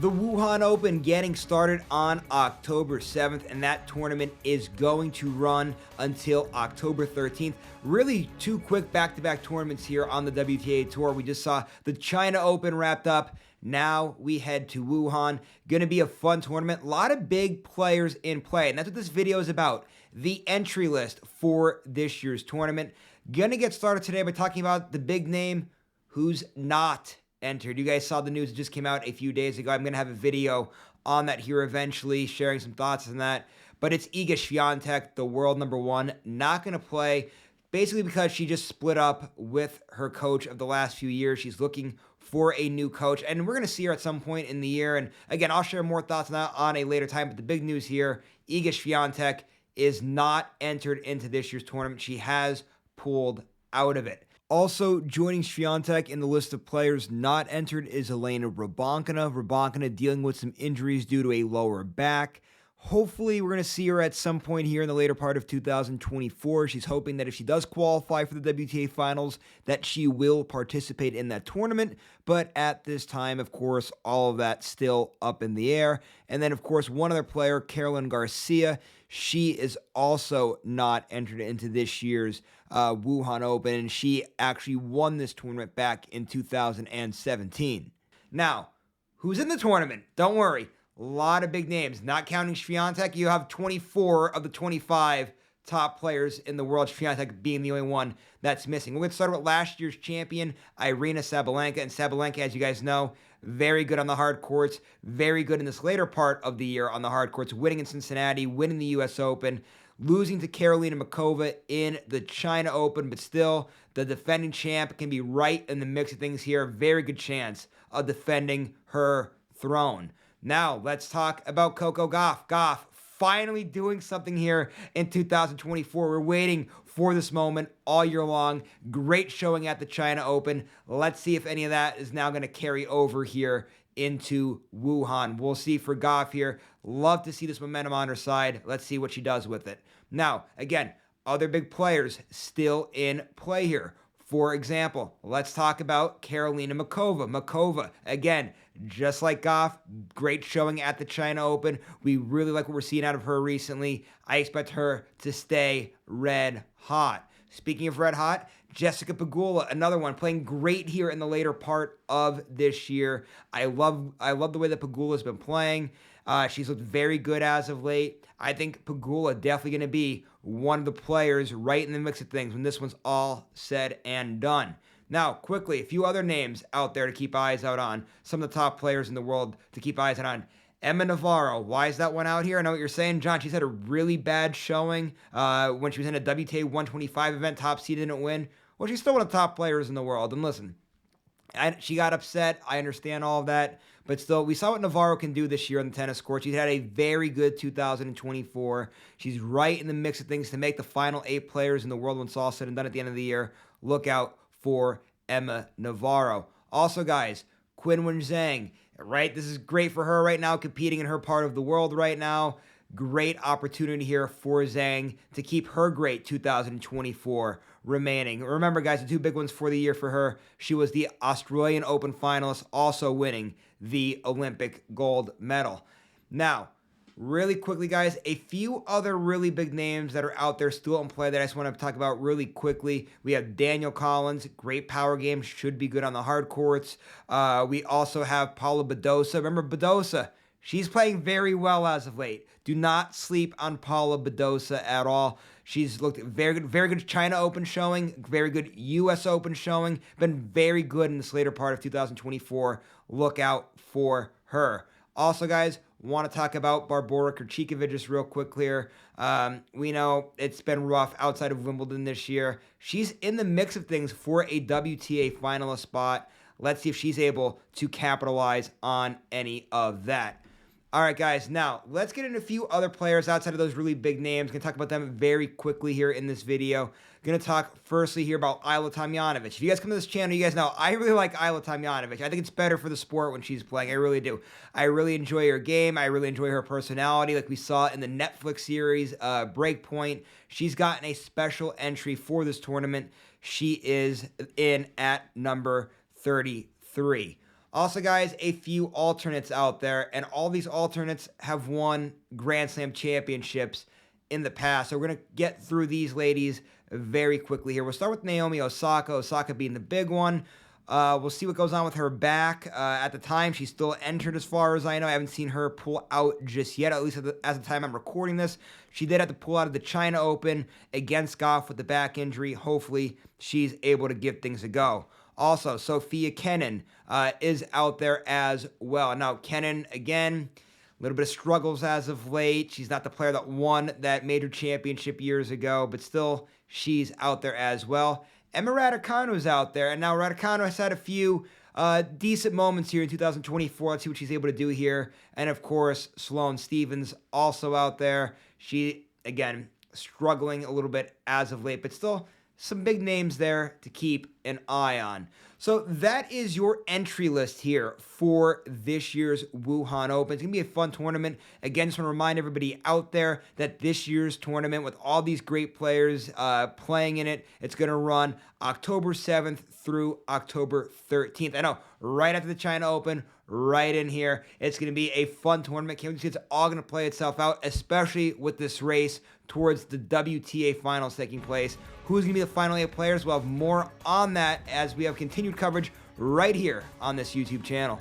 The Wuhan Open getting started on October 7th, and that tournament is going to run until October 13th. Really two quick back-to-back tournaments here on the WTA Tour. We just saw the China Open wrapped up. Now we head to Wuhan. Going to be a fun tournament. A lot of big players in play, and that's what this video is about. The entry list for this year's tournament. Going to get started today by talking about the big name who's not entered. You guys saw the news that just came out a few days ago. I'm going to have a video on that here eventually, sharing some thoughts on that. But it's Iga Swiatek, the world number one, not going to play, basically because she just split up with her coach of the last few years. She's looking for a new coach, and we're going to see her at some point in the year. And again, I'll share more thoughts on that on a later time. But the big news here, Iga Swiatek is not entered into this year's tournament. She has pulled out of it. Also joining Swiatek in the list of players not entered is Elena Rybakina. Rybakina dealing with some injuries due to a lower back. Hopefully, we're going to see her at some point here in the later part of 2024. She's hoping that if she does qualify for the WTA Finals, that she will participate in that tournament. But at this time, of course, all of that still up in the air. And then, of course, one other player, Karolina Garcia, she is also not entered into this year's Wuhan Open, and she actually won this tournament back in 2017. Now, who's in the tournament? Don't worry. A lot of big names. Not counting Swiatek, you have 24 of the 25 top players in the world, Swiatek being the only one that's missing. We're going to start with last year's champion, Aryna Sabalenka. And Sabalenka, as you guys know, very good on the hard courts, very good in this later part of the year on the hard courts, winning in Cincinnati, winning the U.S. Open, losing to Karolina Muchova in the China Open, but still, the defending champ can be right in the mix of things here. Very good chance of defending her throne. Now, let's talk about Coco Gauff. Gauff finally doing something here in 2024. We're waiting for this moment all year long. Great showing at the China Open. Let's see if any of that is now going to carry over here into Wuhan. We'll see for Gauff here. Love to see this momentum on her side. Let's see what she does with it. Now, again, other big players still in play here. For example, let's talk about Karolina Muchova. Muchova, again, just like Gauff, great showing at the China Open. We really like what we're seeing out of her recently. I expect her to stay red hot. Speaking of red hot, Jessica Pegula, another one, playing great here in the later part of this year. I love the way that Pegula's been playing. She's looked very good as of late. I think Pegula definitely going to be one of the players right in the mix of things when this one's all said and done. Now, quickly, a few other names out there to keep eyes out on. Some of the top players in the world to keep eyes out on. Emma Navarro, why is that one out here? I know what you're saying, John. She's had a really bad showing when she was in a WTA 125 event. Top seed, didn't win. Well, she's still one of the top players in the world. And listen, she got upset. I understand all of that. But still, we saw what Navaro can do this year on the tennis court. She's had a very good 2024. She's right in the mix of things to make the final 8 players in the world when it's all said and done at the end of the year. Look out for Emma Navarro. Also, guys, Quinn Wang Zheng, right? This is great for her right now, competing in her part of the world right now. Great opportunity here for Zheng to keep her great 2024 remaining. Remember, guys, the two big ones for the year for her. She was the Australian Open finalist, also winning the Olympic gold medal. Now, really quickly, guys, a few other really big names that are out there still in play that I just want to talk about really quickly. We have Danielle Collins, great power game, should be good on the hard courts. We also have Paula Badosa. Remember Badosa? She's playing very well as of late. Do not sleep on Paula Badosa at all. She's looked very good China Open showing, very good U.S. Open showing, been very good in this later part of 2024. Look out for her. Also, guys, want to talk about Barbora Krejcikova just real quick here. We know it's been rough outside of Wimbledon this year. She's in the mix of things for a WTA finalist spot. Let's see if she's able to capitalize on any of that. All right, guys, now let's get into a few other players outside of those really big names. Going to talk about them very quickly here in this video. Going to talk firstly here about Ajla Tomljanovic. If you guys come to this channel, you guys know I really like Ajla Tomljanovic. I think it's better for the sport when she's playing. I really do. I really enjoy her game. I really enjoy her personality, like we saw in the Netflix series Breakpoint. She's gotten a special entry for this tournament. She is in at number 33. Also, guys, a few alternates out there, and all these alternates have won Grand Slam championships in the past. So we're going to get through these ladies very quickly here. We'll start with Naomi Osaka, Osaka being the big one. We'll see what goes on with her back. At the time, she still entered as far as I know. I haven't seen her pull out just yet, at least as the time I'm recording this. She did have to pull out of the China Open against Gauff with the back injury. Hopefully, she's able to give things a go. Also, Sophia Kenin is out there as well. Now, Kenin, again, a little bit of struggles as of late. She's not the player that won that major championship years ago, but still, she's out there as well. Emma Raducano's out there, and now Raducano has had a few decent moments here in 2024. Let's see what she's able to do here. And, of course, Sloane Stephens also out there. She, again, struggling a little bit as of late, but still some big names there to keep an eye on. So that is your entry list here for this year's Wuhan Open. It's going to be a fun tournament. Again, just want to remind everybody out there that this year's tournament, with all these great players playing in it, it's going to run October 7th through October 13th. I know, right after the China Open, right in here. It's going to be a fun tournament. Can't wait to see it's all going to play itself out, especially with this race towards the WTA finals taking place. Who's going to be the final 8 players? We'll have more on that as we have continued coverage right here on this YouTube channel.